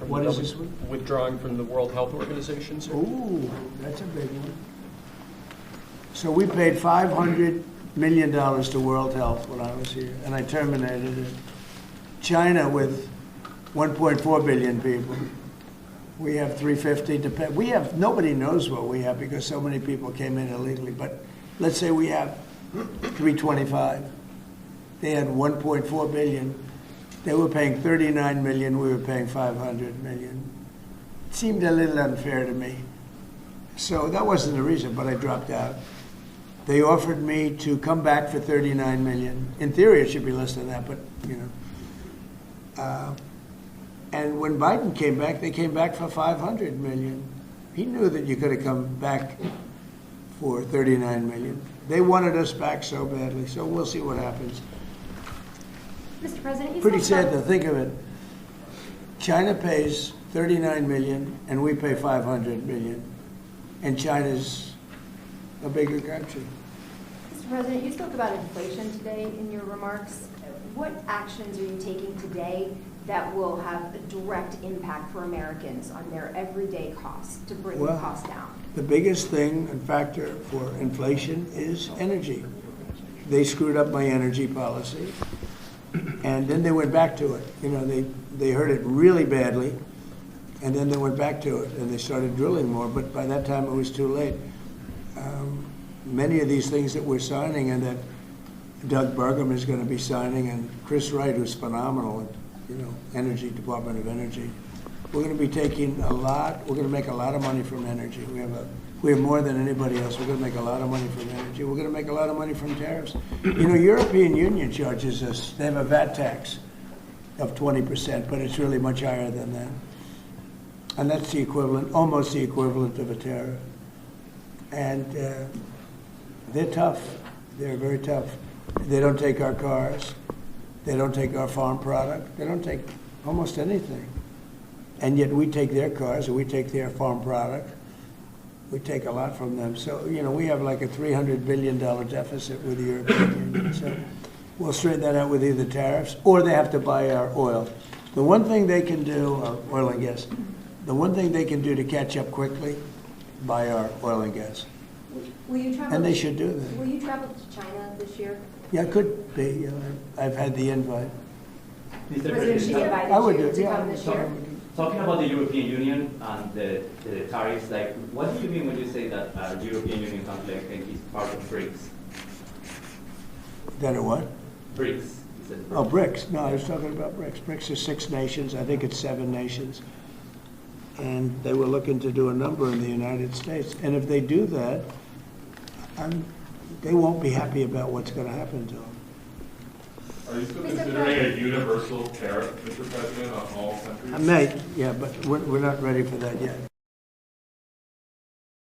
What is this one? Withdrawing from the World Health Organization, sir? Ooh, that's a big one. So we paid $500 million to World Health when I was here, and I terminated it. China, with 1.4 billion people, we have 350 to pay. We have, nobody knows what we have because so many people came in illegally, but let's say we have 325. They had 1.4 billion. They were paying 39 million, we were paying 500 million. It seemed a little unfair to me. So that wasn't the reason, but I dropped out. They offered me to come back for 39 million. In theory, it should be less than that, but, you know. And when Biden came back, they came back for 500 million. He knew that you could have come back for 39 million. They wanted us back so badly, so we'll see what happens. Mr. President, you Pretty spoke sad to about- think of it. China pays 39 million and we pay 500 million. And China's a bigger country. Mr. President, you spoke about inflation today in your remarks. What actions are you taking today that will have a direct impact for Americans on their everyday costs to bring the Well, cost down? The biggest thing and factor for inflation is energy. They screwed up my energy policy, and then they went back to it. You know, they hurt it really badly, and then they went back to it, and they started drilling more, but by that time it was too late. Many of these things that we're signing and that Doug Burgum is going to be signing, and Chris Wright, who's phenomenal at, Energy, Department of Energy, we're going to be taking a lot, we're going to make a lot of money from energy. We have more than anybody else. We're going to make a lot of money from energy. We're going to make a lot of money from tariffs. European Union charges us, they have a VAT tax of 20%, but it's really much higher than that. And that's the equivalent, almost the equivalent of a tariff. And they're tough. They're very tough. They don't take our cars. They don't take our farm product. They don't take almost anything. And yet we take their cars or we take their farm product. We take a lot from them. So, we have like a $300 billion deficit with the European Union. So we'll straighten that out with either tariffs or they have to buy our oil. The one thing they can do, oil and gas, the one thing they can do to catch up quickly, buy our oil and gas. Will you travel? And they should do that. Will you travel to China this year? Yeah, it could be. I've had the invite. Mr. President, she President, I would invited do you it, to yeah. come this year. talking about the European Union and the tariffs, like, what do you mean when you say that European Union country, I think, is part of BRICS? That a what? BRICS. You said Oh, BRICS. No, I was talking about BRICS. BRICS is 6 nations. I think it's 7 nations. And they were looking to do a number in the United States. And if they do that, they won't be happy about what's going to happen to them. Are you still Mr. considering a President. universal tariff, Mr. President, on all countries? I may, yeah, but we're not ready for that yet.